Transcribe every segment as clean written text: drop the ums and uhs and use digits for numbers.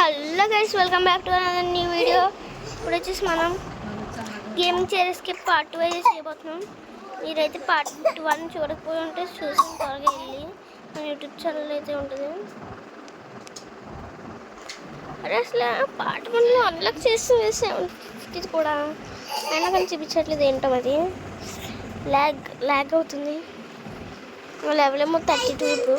Hello guys, welcome back to another new video. ఇప్పుడు వచ్చేసి మనం గేమింగ్ చైర్స్కి పార్ట్ 2 అయితే చేయబోతున్నాం. మీరైతే పార్ట్ 1 చూడకపోయి ఉంటే చూసి త్వరగా వెళ్ళి మన యూట్యూబ్ ఛానల్ అయితే ఉంటుంది. అరే అసలు పార్ట్ 1లో అన్లాక్ చేసి 750 కూడా అయినా కానీ చూపించట్లేదు. ఏంటో అది ల్యాగ్ అవుతుంది. లెవెల్ ఏమో 32 ఇప్పుడు.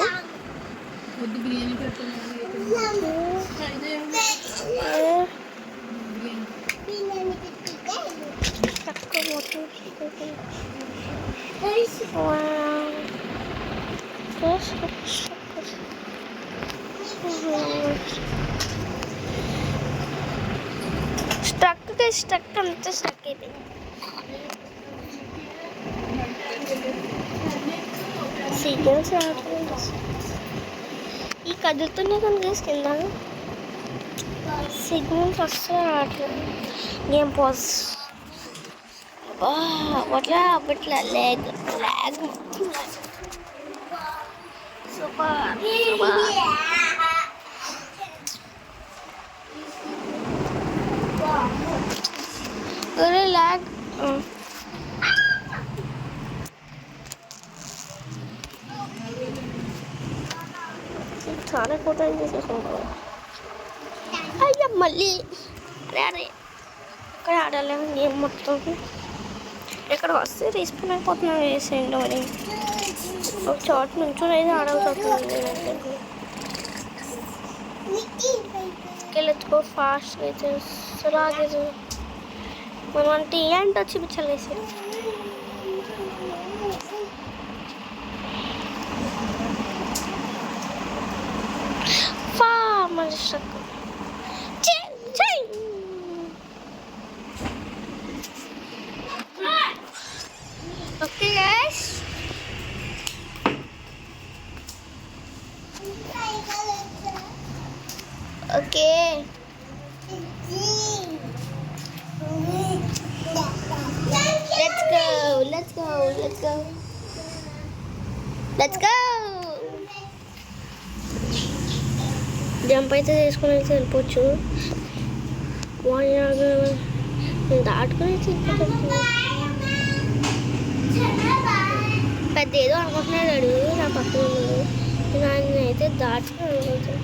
స్ట్రక్ అంతా స్ట్రక్ అయిపోయింది. సిగ్నల్స్ రావట్లేదు. ఈ కదులుతున్నా కనుక కింద సిగ్నల్స్ వస్తే రావట్లేదు. గేమ్ పాజ్ అట్లా అప్పట్లా ల్యాగ్ సూపర్ అరే ల్యాగ్ చాలా ఫోటో చేసేసుకుంటాం. అయ్యా మళ్ళీ అరే ఇక్కడ ఆడలేము గేమ్ మొత్తం. ఇక్కడ వస్తే రీస్పాన్ అయిపోతున్నాం. వేసేయండి మరి ఒక చోట నుంచి అయితే ఆడవుతుంది. ఎత్తుకో ఫాస్ట్ అయితే అలాగే మనం అంటే ఏంటో చూపించలేసి మళ్ళీ struck. Okay guys, okay let's go. Jump అయితే చేసుకుని అయితే వెళ్ళిపోవచ్చు. దాటుకుని పెద్ద ఏదో అనుకుంటున్నాడు నా పక్కన ఉన్నాడు. అయితే దాటుకుని అనుకుంటాను.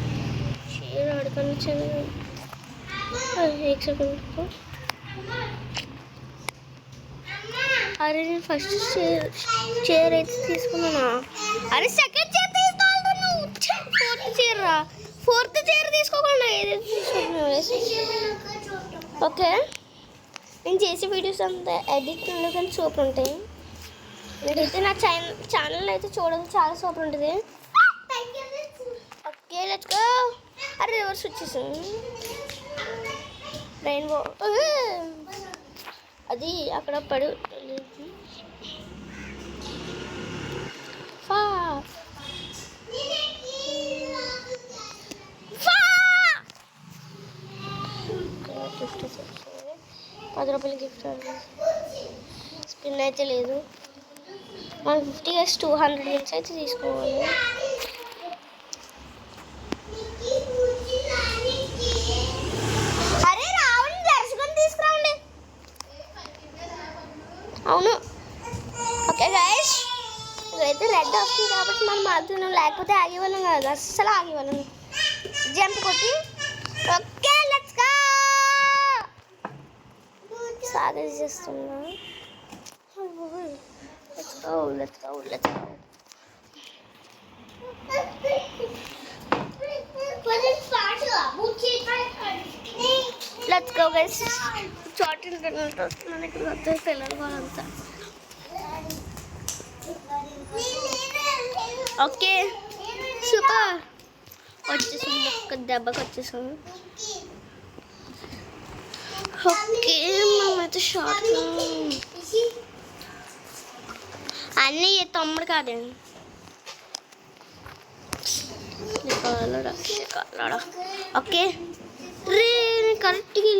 చీర ఆడుకొని అరే నేను ఫస్ట్ చైర్ అయితే తీసుకున్నానా? అరే సెకండ్ చైర్ తీసుకోవాలి. ఫోర్త్ చైర్ తీసుకోకుండా ఏదైతే తీసుకున్నా. ఓకే, నేను చేసే వీడియోస్ అంతా ఎడిట్ కానీ సూపర్ ఉంటాయి. మీరైతే నా ఛానల్ అయితే చూడండి, చాలా సూపర్ ఉంటుంది. Okay let's go. అరే రివర్స్ వచ్చేసాను. రెయిన్బో అది అక్కడ పడి ₹10 గిఫ్ట్. స్పిన్ అయితే లేదు. 150 200 నుంచి అయితే తీసుకోవాలి. అరే రావండి, దర్శకం తీసుకురావండి. అవును. ఓకే గైస్, ఇదైతే రెడ్ వస్తుంది కాబట్టి మనం మారుతున్నాం. లేకపోతే ఆగేవాళ్ళం కాదు, అస్సలు ఆగేవాళ్ళం. జంప్ కొట్టి ఓకే లెట్స్ గో. సాగర్ చేస్తున్నా. Let's go. Let's go guys. Short internet మనకి వద్ద పిల్లలు వాళ్ళంతా. ఓకే సూపర్ వచ్చేసాం. ఒక్క దెబ్బకి వచ్చేసాం. ఓకే మేమైతే షార్ట్ అన్నీ తమ్ముడు కాదండి. ఓకే రే కరెక్ట్గా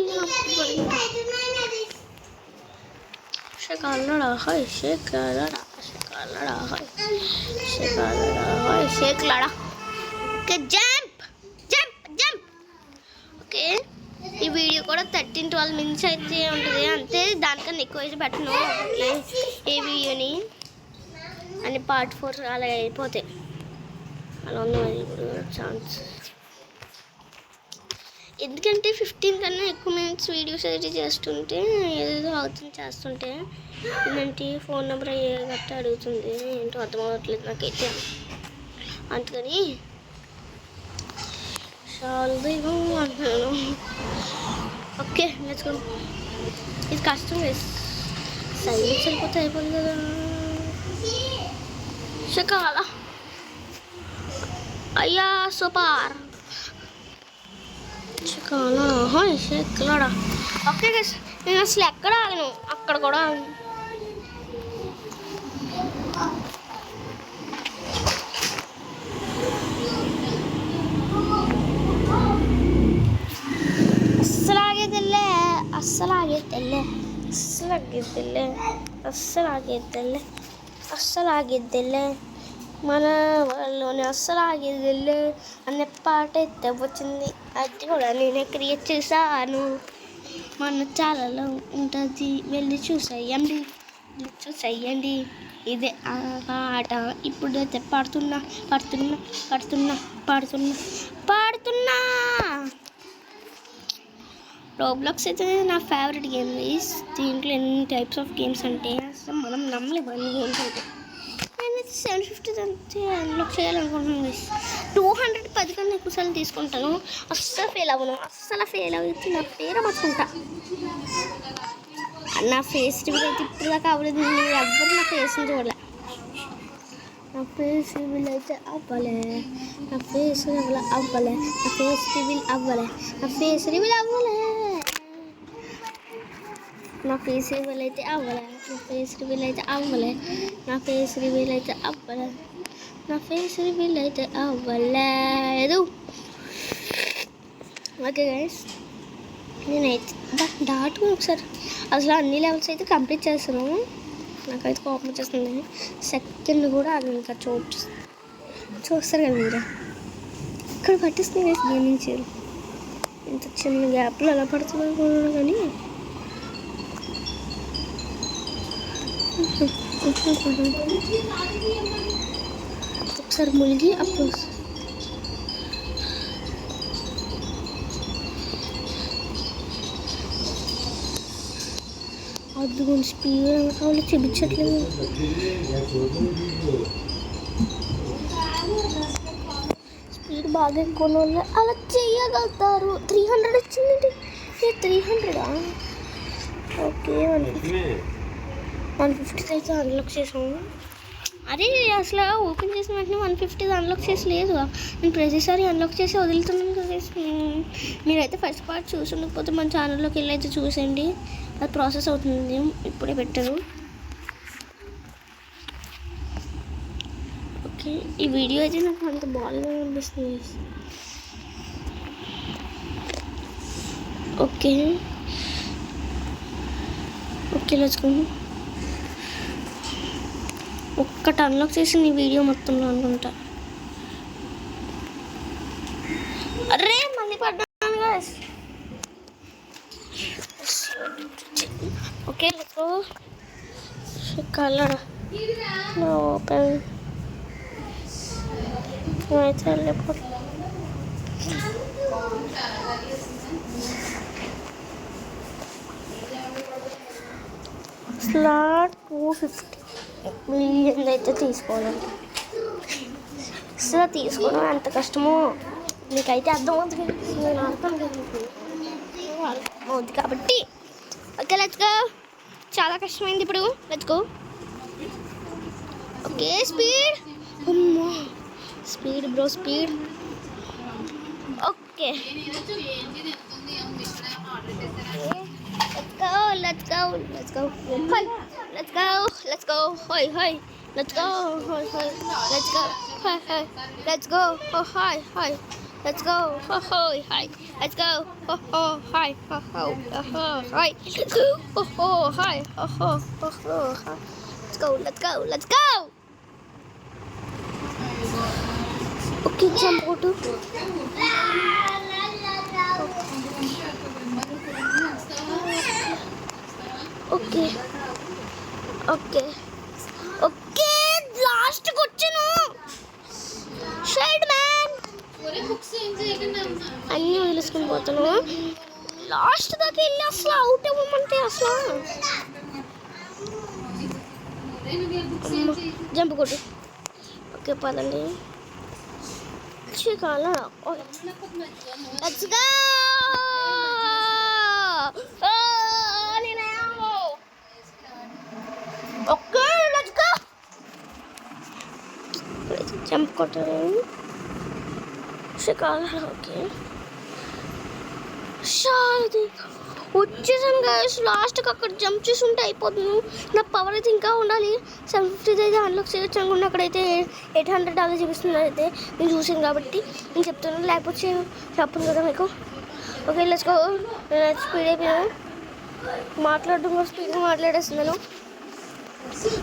షేక్ లాడా. Okay jump jump jump. Video కూడా 13-12 మినిట్స్ అయితే ఉంటుంది అంతే, దానికన్నా ఎక్కువ అయితే పెట్టను ఏ వీడియోని అని. పార్ట్ 4 అలా అయిపోతాయి, అలా ఉంది మరి ఇప్పుడు ఛాన్స్. ఎందుకంటే 15 కన్నా ఎక్కువ మినిట్స్ వీడియోస్ అయితే చేస్తుంటే ఏదేదో అవుతుంది చేస్తుంటే ఏంటంటే ఫోన్ నెంబర్ గట్టా అడుగుతుంది, ఏంటో అర్థం అవ్వట్లేదు నాకైతే. అందుకని చాలా అంటున్నాను. Okay let's go. ఇది కష్టం సైలెన్స్ వెళ్ళిపోతే అయిపోతుంది కదా. షకాల అయ్యా సూపర్ షకాల హాయ్ షెక్లాడా. ఓకే గైస్, నేను అసలు ఎక్కడ ఆగను, అక్కడ కూడా అస్సలాగిద్దిలే మన వాళ్ళలోనే అస్సలాగిద్దిలే అనే పాట అయితే వచ్చింది. అది కూడా నేనే క్రియేట్ చేశాను, మన ఛానల్లో ఉంటుంది, వెళ్ళి చూసేయండి. ఇదే ఆ పాట ఇప్పుడైతే పాడుతున్నా. రోబ్లాక్స్ అయితే నా ఫేవరెట్ గేమ్ గైస్. దీంట్లో ఎన్ని టైప్స్ ఆఫ్ గేమ్స్ అంటే అసలు మనం నమ్మలేము అన్ని గేమ్స్ అంటే. నేనైతే 750 అంతే అన్లాక్ చేయాలనుకుంటున్నాను గైస్. 210 కన్నా ఎక్కువ సార్లు తీసుకుంటాను, అస్సలు ఫెయిల్ అవుతుంది నా పేరు మర్చుకుంటా. నా ఫేస్ రివీల్ అయితే ఇప్పుడు దాకా అవ్వలేదు, మీరు ఎవ్వరు నా ఫేస్ని చూడలే. నా ఫేస్ రివీల్ అయితే అవ్వలే, నా ఫేస్ రివీల్ అవ్వలే. నా ఫేస్ రివీల్ అయితే అవ్వలేదు. ఓకే గైస్, నేనైతే దాటుకుని ఒకసారి అసలు అన్ని లెవెల్స్ అయితే కంప్లీట్ చేస్తాను. నాకైతే కోపం వచ్చేస్తుంది, సెకండ్ కూడా అది ఇంకా చూస్తారు కదా మీరు. ఇక్కడ పట్టిస్తుంది గైస్ గేమింగ్ చైర్. ఇంత చిన్న గ్యాప్లో ఎలా పడుతుంది కూడా కానీ ఒకసారి మునిగి అప్పుడు అద్దుకొని స్పీడ్ వాళ్ళు చూపించట్లేదు. స్పీడ్ బాగా ఎక్కువ వాళ్ళు అలా చేయగలుగుతారు. 300 వచ్చిందండి. 300 ఓకే, 150 అయితే అన్లాక్ చేసాము. అరే అసలు ఓపెన్ చేసిన వెంటనే 150 అన్లాక్ చేసి లేదు, నేను ప్రతిసారి అన్లాక్ చేసి వదులుతున్నాను కదా. మీరైతే ఫస్ట్ పార్ట్ చూసి ఉండకపోతే మన ఛానల్లోకి వెళ్ళి అయితే చూసేయండి, అది ప్రాసెస్ అవుతుంది, ఇప్పుడే పెట్టాను. ఓకే, ఈ వీడియో అయితే నాకు అంత బాగా అనిపిస్తుంది. Okay let's go. ఒక్కటి అన్లాక్ చేసి ఈ వీడియో మొత్తంలో అనుకుంటా. అరే మళ్ళీ పడ్డాను guys. Okay let's go. Colour open అయితే వెళ్ళిపోతుంది. స్లాట్ 250 మిలియన్ అయితే తీసుకోవాలండి. అసలు తీసుకోవడం ఎంత కష్టమో మీకైతే అర్థమవుతుంది, నేను అర్థం అవుతుంది కాబట్టి. Okay let's go. చాలా కష్టమైంది ఇప్పుడు, లెట్స్ గో. ఓకే స్పీడ్, అమ్మో speed bro speed. Okay let's go let's go hi let's go hi let's go hi let's go hi let's go hi let's go hi let's go hi hi let's go. Okay, jump auto. అన్నీ వదిలేసుకుని పోతాను. Last దాకా వెళ్ళి అసలు out ఇవ్వమంటే అసలు jump కొట్టు. Okay పదండి. కాలా let's go. Okay let's go. Jump కొట్టాను. కాలా ఓకే షాది వచ్చేసాను గైస్. లాస్ట్కి అక్కడ జంప్ చేసి ఉంటే అయిపోతుంది. నా పవర్ అయితే ఇంకా ఉండాలి. 750 అయితే అన్లాక్ చేయొచ్చు అనుకుంటే అక్కడైతే $800 చూపిస్తుంది. అయితే నేను చూసాను కాబట్టి నేను చెప్తున్నాను, లేకపోతే చెప్పను కదా మీకు. Okay let's go. నేను స్పీడ్ అయిపోయాను. మాట్లాడడం కూడా స్పీడ్గా మాట్లాడేస్తున్నాను.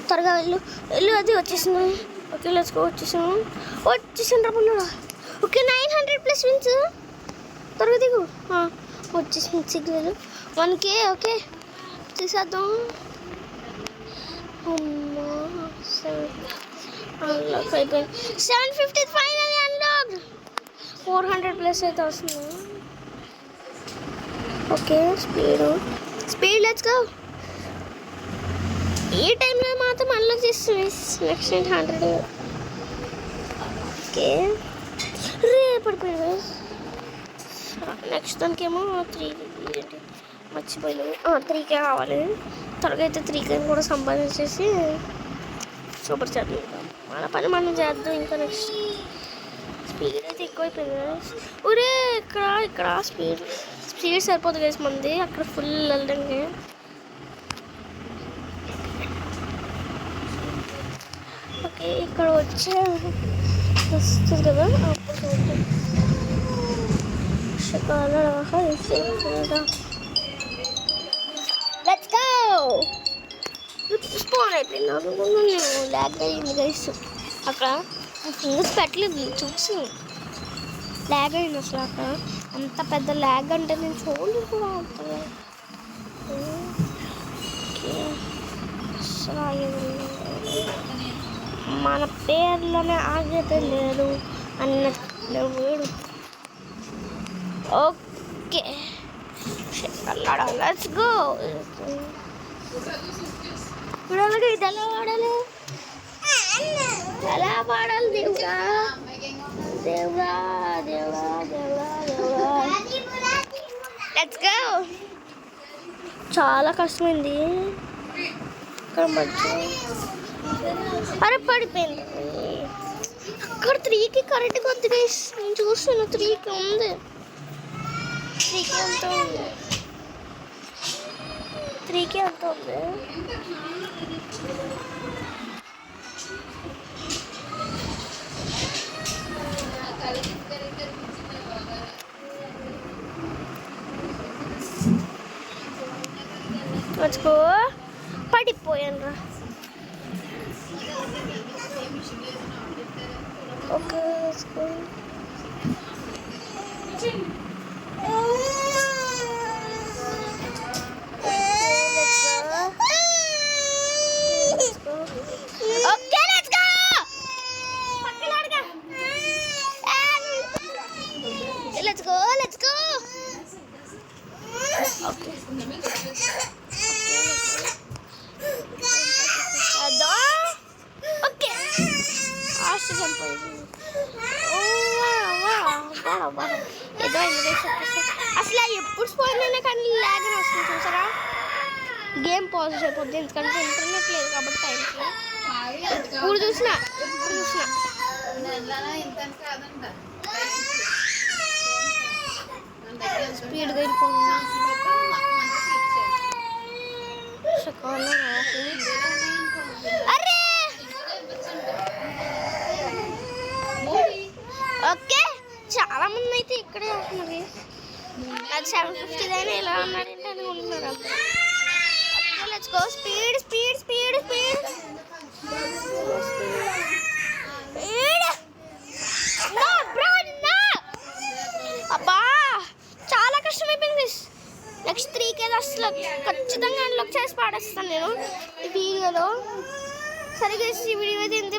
త్వరగా వెళ్ళు వెళ్ళు. అది వచ్చేసింది. Okay let's go. వచ్చేసాను రమ్మన్నాడు. Okay 900+ wins. త్వరగా దిగు. వచ్చేసింది సిగ్నల్ 1K. ఓకే తీసేద్దాం. అన్లాక్ అయిపోయింది. 750 ఫైనల్లీ అన్లాక్. 400+ అయితే వస్తుంది. Okay speed let's go. ఈ టైంలో మాత్రం అన్లాక్ చేస్తుంది. నెక్స్ట్ 100. ఓకే పడిపోయింది. నెక్స్ట్ దానికేమో 3 మర్చిపోయాను. 3K కావాలి. త్వరగా అయితే 3K కూడా సంపాదించేసి సూపర్ చాట్ మన పని మనం చేద్దాం. ఇంకా నెక్స్ట్ స్పీడ్ అయితే ఎక్కువైపోయింది. ఒరే ఇక్కడ స్పీడ్ సరిపోతుంది కదా మంది. అక్కడ ఫుల్ వెళ్ళండి. ఓకే ఇక్కడ వచ్చే వస్తుంది కదా అప్పుడు లెట్స్ గో. స్పాన్ అయిపోయింది. నేను ల్యాగ్ అయ్యింది గైస్. అక్కడ ఫింగర్స్ పెట్టలేదు చూసి ల్యాగ్ అయింది. అసలు అక్కడ అంత పెద్ద ల్యాగ్ అంటే నేను చూడలేదు కూడా. అవుతుంది అసలు మన పేర్లోనే ఆగేదే లేదు అన్నట్టు వీడు. Okay let's go. ఇప్పుడు అలాగే ఇది ఎలా వాడాలి దేవుడా దేవుడా దేవుడా దేవుడా దేవుడా. Let's go. చాలా కష్టమైంది ఇక్కడ మధ్య. అరే పడిపోయింది. అక్కడ 3K కరెక్ట్గా వద్దు గైస్. నేను చూస్తాను 3K ఉంది. 3K అంత ఉంది. 3K అంత ఉంది. వచ్చుకో పడిపోయాను రా. Okay let's go. Okay. Okay. Ash jump. Oh wow. ఏదో ఇందులో అసలు ఎప్పుడు స్పాయిల్ అయినా కానీ లాగ్ వస్తుంది చూసారా. గేమ్ పాజ్ అయిపోద్ది ఎందుకంటే ఇంటర్నెట్ లేదు కాబట్టి టైంకి. ఇప్పుడు చూసిన స్పీడ్గా వెళ్ళిపోతుంది. అరే ఓకే చాలా మంది అయితే ఇక్కడే వస్తున్నారు. అది 750 అయినా ఇలా ఉన్నారంటే అనుకుంటున్నారు. Let's go. స్పీడ్ అబ్బా చాలా కష్టమైపోయింది. నెక్స్ట్ 3K అసలు ఖచ్చితంగా అన్లాక్ చేసి పాడేస్తాను నేను ఈ వీడియోలో. సరిగ్గా ఈ వీడియో అయితే ఇంత